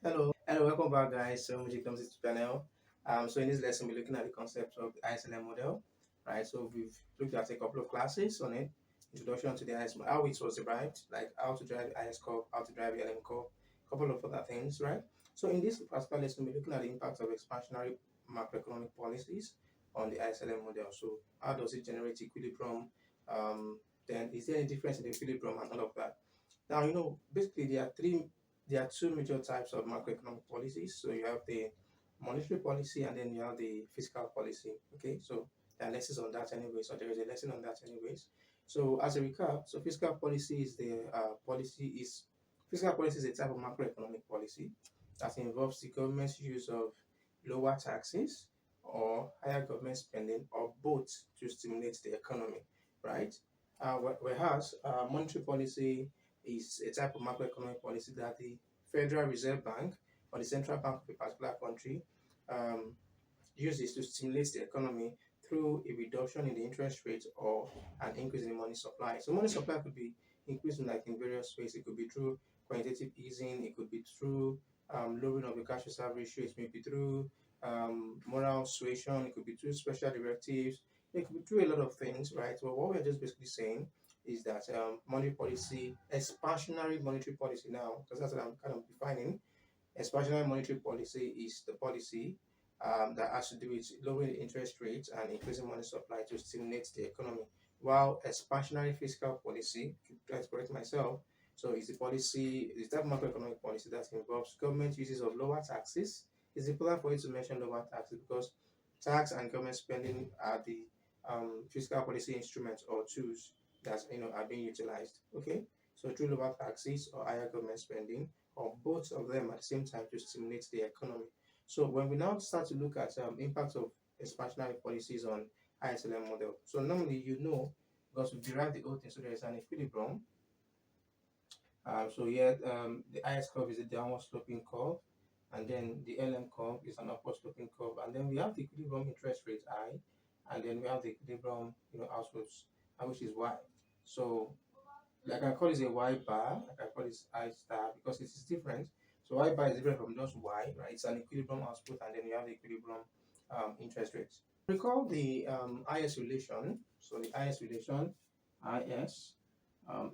Hello, welcome back, guys. So, Music comes to panel. So in this lesson, we're looking at the concept of the ISLM model, right? So we've looked at a couple of classes on it. Introduction to the IS, how it was derived, like how to drive the IS curve, how to drive the LM curve, a couple of other things, right? So in this particular lesson, we're looking at the impact of expansionary macroeconomic policies on the ISLM model. So how does it generate equilibrium? Then is there any difference in the equilibrium and all of that? Now, basically there are two major types of macroeconomic policies. So you have the monetary policy and then you have the fiscal policy. Okay, so there are lessons on that anyways, or there is a lesson on that anyways. So as a recap, so fiscal policy is a type of macroeconomic policy that involves the government's use of lower taxes or higher government spending or both to stimulate the economy, right? Whereas monetary policy is a type of macroeconomic policy that the Federal Reserve Bank or the central bank of a particular country um, uses to stimulate the economy through a reduction in the interest rate or an increase in the money supply. So money supply could be increasing like in various ways. It could be through quantitative easing. It could be through lowering of the cash reserve ratio. It may be through moral suasion. It could be through special directives. It could be through a lot of things, right? Well, what we're just basically saying is that monetary policy, expansionary monetary policy now, because that's what I'm kind of defining. Expansionary monetary policy is the policy that has to do with lowering the interest rates and increasing money supply to stimulate the economy. While expansionary fiscal policy, let's correct myself, so it's the policy, it's that macroeconomic policy that involves government uses of lower taxes. It's important for you to mention lower taxes because tax and government spending are the fiscal policy instruments or tools that are being utilized. Okay, so through lower taxes or higher government spending, or both of them at the same time to stimulate the economy. So when we now start to look at impact of expansionary policies on ISLM model, so normally because we derived the whole thing, so there is an equilibrium. So here the IS curve is a downward sloping curve, and then the LM curve is an upward sloping curve, and then we have the equilibrium interest rate I, and then we have the equilibrium outputs, which is Y. So like I call this a Y bar, like I call this I star because it is different. So Y bar is different from just Y, right? It's an equilibrium output, and then you have the equilibrium interest rates. Recall the IS relation. So the IS relation, IS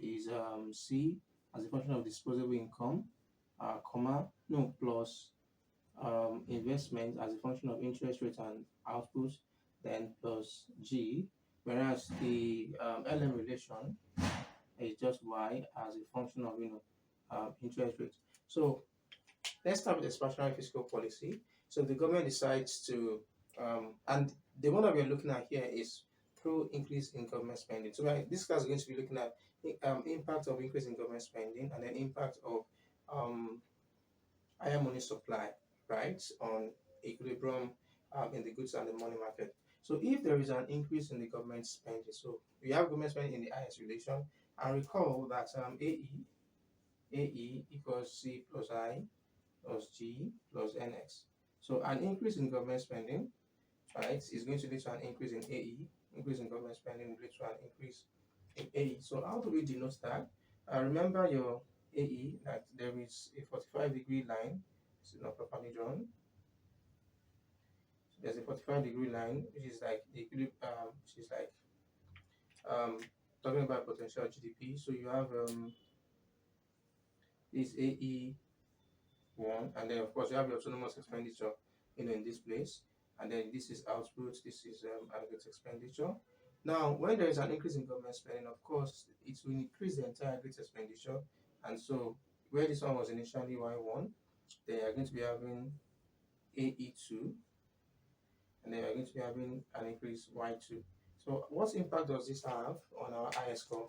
is C as a function of disposable income, plus investment as a function of interest rate and output, then plus G, whereas the LM relation is just Y as a function of interest rate. So let's start with expansionary fiscal policy. So the government decides to and the one that we're looking at here is through increase in government spending. So this class is going to be looking at impact of increase in government spending and then impact of um, higher money supply, right, on equilibrium in the goods and the money market. So if there is an increase in the government spending, so we have government spending in the IS relation, and recall that AE equals C plus I plus G plus NX. So an increase in government spending, right, is going to lead to an increase in AE. Increase in government spending will lead to an increase in AE. So how do we denote that? Remember your AE that there is a 45-degree line. It's not properly drawn. So there's a 45-degree line, which is like the which is like talking about potential GDP. So you have this AE one, and then of course you have your autonomous expenditure, in this place, and then this is output. This is aggregate expenditure. Now, when there is an increase in government spending, of course, it will increase the entire aggregate expenditure, and so where this one was initially Y1, they are going to be having AE2, and then we are going to be having an increase Y2. So what impact does this have on our IS score?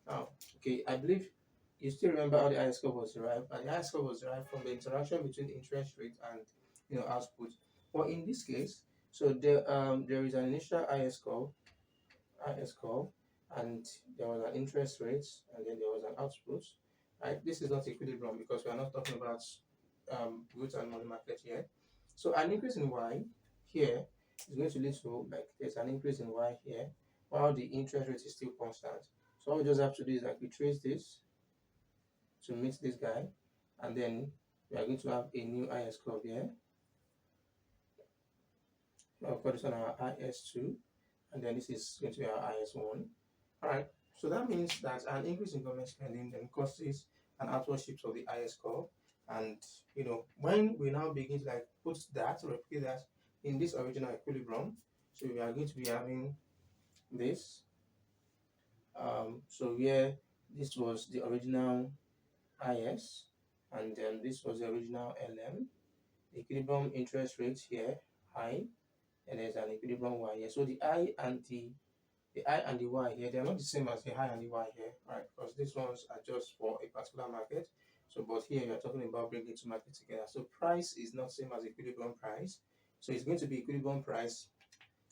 Now, okay, I believe you still remember how the IS score was derived, and the IS score was derived from the interaction between interest rate and output. But in this case, so there is an initial IS curve, and there was an interest rate, and then there was an output. Right? This is not equilibrium because we are not talking about goods and money market here. So an increase in Y here is going to lead to like there's an increase in Y here, while the interest rate is still constant. So all we just have to do is like we trace this to meet this guy, and then We are going to have a new IS curve here. I'll call this one our IS2, and then this is going to be our IS1. All right. So that means that an increase in government spending then causes an outward shift of the IS curve. And when we now begin to like put that, replicate that in this original equilibrium, so we are going to be having this. So where this was the original IS, and then this was the original LM. The equilibrium interest rate here, I, and there's an equilibrium Y here. So the I and the Y here, they're not the same as the I and the Y here, right? Because these ones are just for a particular market. So, but here you're talking about bringing two markets together. So price is not same as equilibrium price. So it's going to be equilibrium price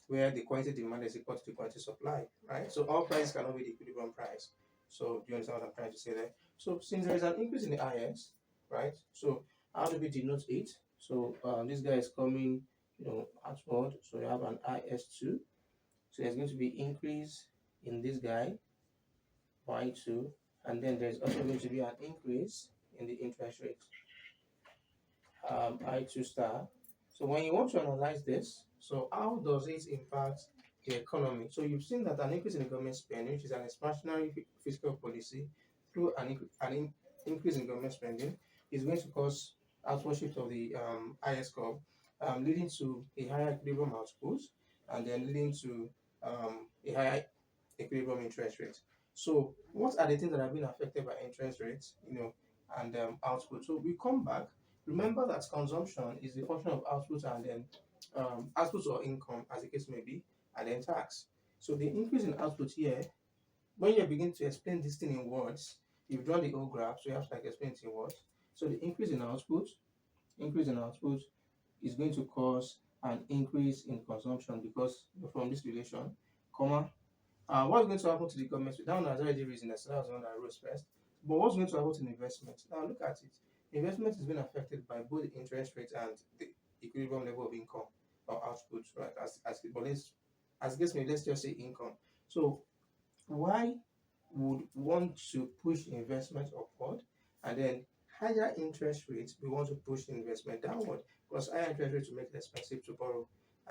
where the quantity demand is equal to the quantity supply, right? So all prices cannot be the equilibrium price. So do you understand what I'm trying to say there? So since there is an increase in the IS, right? So how do we denote it? So this guy is coming, outward. So you have an IS2. So there's going to be increase in this guy, Y2, and then there's also going to be an increase in the interest rate, I2 star. So when you want to analyze this, so how does it impact the economy? So you've seen that an increase in the government spending, which is an expansionary fiscal policy, through increase in government spending, is going to cause outward shift of the IS curve, leading to a higher equilibrium output, and then leading to a higher equilibrium interest rate. So what are the things that have been affected by interest rates, and output? So we come back. Remember that consumption is the function of output and then output or income, as the case may be, and then tax. So the increase in output here, when you begin to explain this thing in words, you've drawn the whole graph, so you have to like explain it in words. So the increase in output is going to cause an increase in consumption because from this relation, comma. What's going to happen to the government? That one has already risen, so that's the one that rose first. But what's going to happen to investment? Now look at it. Investment is being affected by both the interest rate and the equilibrium level of income or output, right? But as guess me, let's just say income. So why would want to push investment upward, and then higher interest rates we want to push investment downward, because higher interest rates will make it expensive to borrow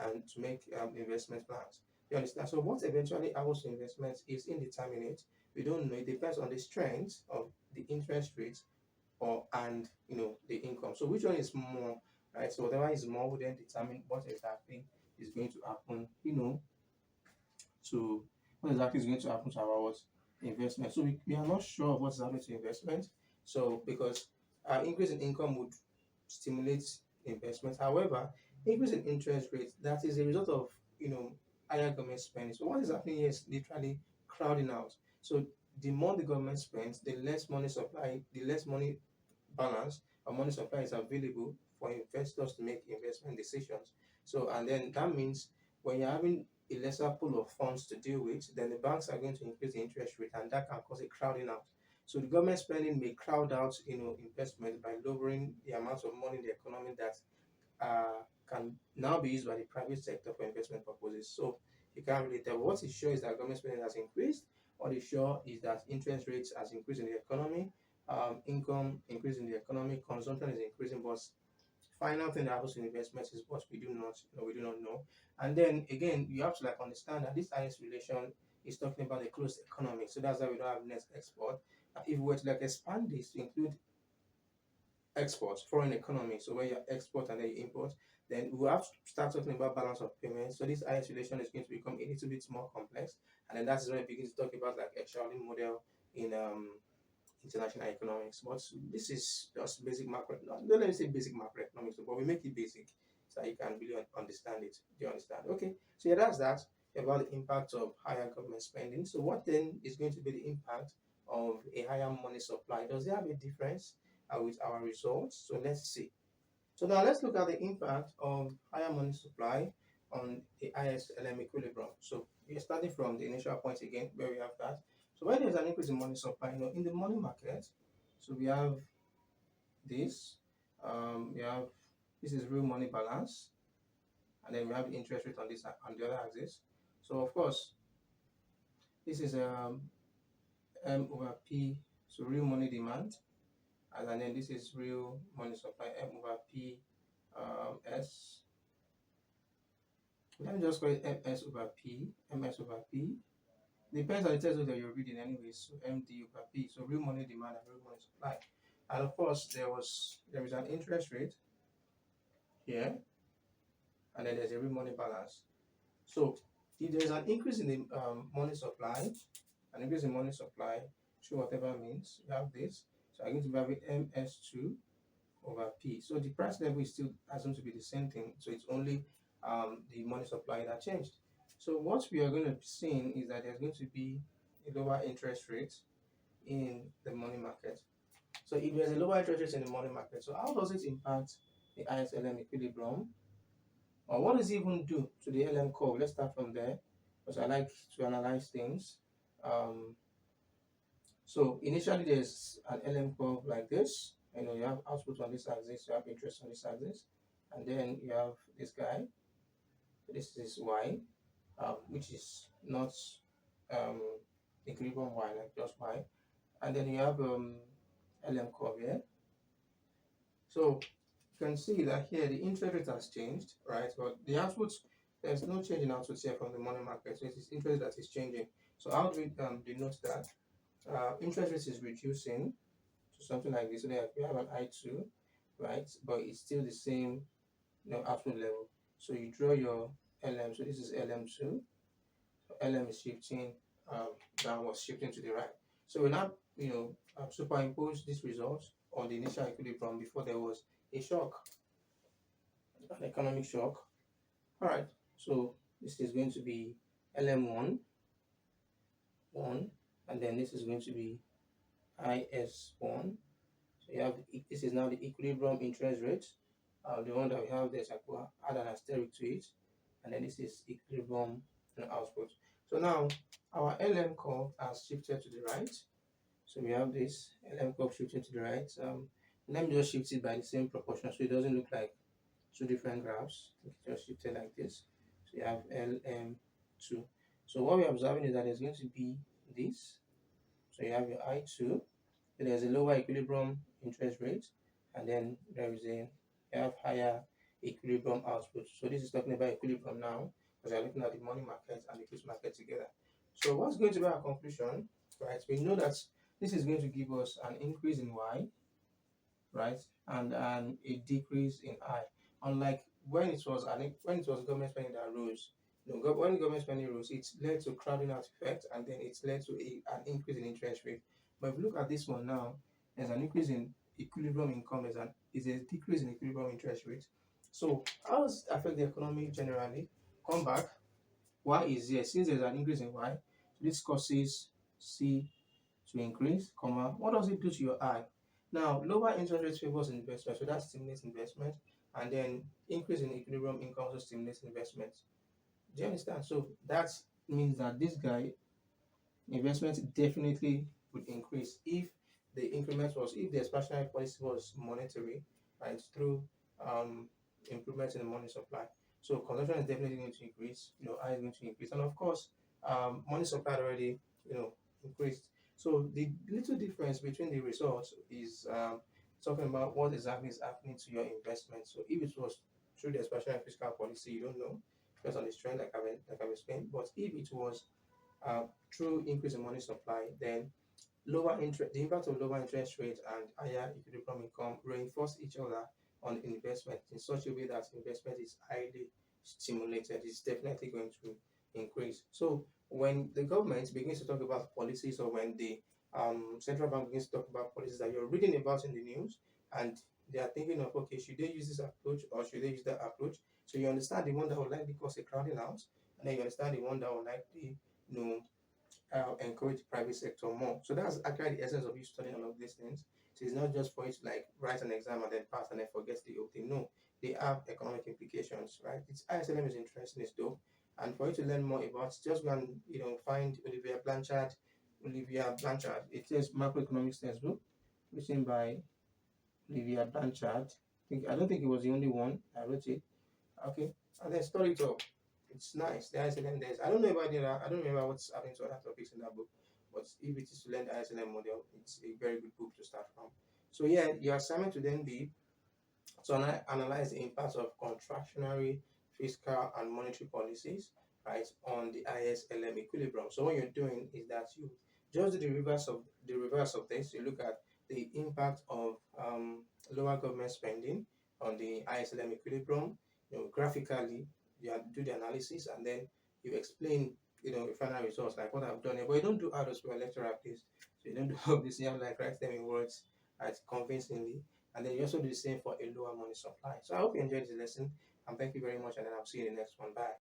and to make investment plans. You understand? So what eventually happens to investments is indeterminate. We don't know. It depends on the strength of the interest rates and the income. So which one is more, right? So whatever is more will then determine what exactly is going to happen, to what exactly is going to happen to our what investment. So we are not sure of what's happening to investment. So because increase in income would stimulate investment. However, increase in interest rates, that is a result of higher government spending. So what is happening here is literally crowding out. So the more the government spends, the less money supply, the less money balance or money supply is available for investors to make investment decisions. So, and then that means when you're having a lesser pool of funds to deal with, then the banks are going to increase the interest rate, and that can cause a crowding out. So the government spending may crowd out, investment by lowering the amount of money in the economy that can now be used by the private sector for investment purposes. So you can't really tell. But what is sure is that government spending has increased. What is sure is that interest rates has increased in the economy, income increasing in the economy, consumption is increasing, but final thing that happens in investments is what we do not know. And then again, you have to like understand that this IS relation is talking about a closed economy. So that's why we don't have net export. If we were to like expand this to include exports, foreign economy, so when you export and then you import, then we have to start talking about balance of payments. So this IS relation is going to become a little bit more complex, and then that's when we begin to talk about like a Charlie model in international economics. But this is just basic macro. No, don't let me say basic macroeconomics, but we make it basic so you can really understand it. Do you understand? Okay. So yeah, that's that about the impact of higher government spending. So what then is going to be the impact of a higher money supply? Does it have a difference with our results? So let's see. So now let's look at the impact of higher money supply on the ISLM equilibrium. So we're starting from the initial point again where we have that. So when there's an increase in money supply, in the money market, so we have this, we have this is real money balance, and then we have the interest rate on this on the other axis. So of course, this is M over P, so real money demand, And then this is real money supply, M over P S. Let me just call it MS over P, MS over P. Depends on the textbook that you're reading anyway. So MD over P. So real money demand and real money supply. And of course, there is an interest rate here, and then there's a real money balance. So if there's an increase in the money supply, an increase in money supply, through whatever means, you have this. So I'm going to have it MS2 over P. So the price level is still assumed to be the same thing. So it's only the money supply that changed. So what we are going to be seeing is that there's going to be a lower interest rate in the money market. So if there's a lower interest rate in the money market, so how does it impact the ISLM equilibrium? Or what does it even do to the LM curve? Let's start from there, because I like to analyze things. So initially there's an LM curve like this. You have output on this axis, you have interest on this axis, and then you have this guy. This is Y, which is not um, equilibrium Y, like just Y. And then you have LM curve here. So you can see that here the interest rate has changed, right? But the output, there's no change in output here from the money market. So it is interest that is changing. So how do we denote that? Interest rate is reducing to something like this. So that you have an I2, right? But it's still the same, output level. So you draw your LM. So this is LM2. So LM is shifting downwards, shifting to the right. So we now, superimpose this result on the initial equilibrium before there was a shock, an economic shock. All right. So this is going to be LM1, 1, and then this is going to be IS1. So you have this is now the equilibrium interest rate. The one that we have there is like we'll add an asterisk to it, and then this is equilibrium output. So now our LM curve has shifted to the right. So we have this LM curve shifting to the right. Let me just shift it by the same proportion so it doesn't look like two different graphs. It's just shifted like this. So you have LM2. So what we're observing is that there's going to be this. So you have your I2. There's a lower equilibrium interest rate, and then you have higher equilibrium output. So this is talking about equilibrium now, because we're looking at the money market and the goods market together. So what's going to be our conclusion? Right, we know that this is going to give us an increase in Y, right, and a decrease in I. Unlike when it was government spending that rose, when government spending rose, it led to crowding out effect, and then it led to an increase in interest rate. But if you look at this one now, there's an increase in equilibrium income, is a decrease in equilibrium interest rate. So how does it affect the economy generally? Come back. Y is here. Since there's an increase in Y, this causes C to increase, what does it do to your I? Now, lower interest rates favors investment, so that stimulates investment, and then increase in equilibrium income also stimulates investment. Do you understand? So that means that this guy, investment definitely would increase if if the expansionary policy was monetary, right, through improvements in the money supply. So consumption is definitely going to increase, I is going to increase. And of course, money supply already, increased. So the little difference between the results is talking about what exactly is happening to your investment. So if it was through the expansionary fiscal policy, you don't know, because on this trend, like I've explained. But if it was through increase in money supply, then the impact of lower interest rate and higher equilibrium income reinforce each other on investment in such a way that investment is highly stimulated. It's definitely going to increase. So when the government begins to talk about policies, or when the central bank begins to talk about policies that you're reading about in the news, and they are thinking of, okay, should they use this approach or should they use that approach? So you understand the one that will likely cause a crowding out, and then you understand the one that will likely, encourage the private sector more. So that's actually the essence of you studying all of these things. So it's not just for you to like write an exam and then pass and then forget the whole thing. No, they have economic implications, right? It's ISLM is interesting, it's dope. And for you to learn more about it, just go and find Olivia Blanchard. It says macroeconomics textbook, written by Olivia Blanchard. I don't think it was the only one. I wrote it. Okay, and then study it up. It's nice. The ISLM there's I don't know about I don't remember what's happening to other topics in that book, but if it is to learn the ISLM model, it's a very good book to start from. So yeah, your assignment to then be to analyze the impact of contractionary, fiscal, and monetary policies, right, on the ISLM equilibrium. So what you're doing is that you just do the reverse of this. You look at the impact of lower government spending on the ISLM equilibrium. Graphically, do the analysis, and then you explain, the final results, like what I've done here. But you don't do all those for a lecturer, please. So you don't do all this. You have like write them in words, right, convincingly, and then you also do the same for a lower money supply. So I hope you enjoyed this lesson, and thank you very much, and then I'll see you in the next one. Bye.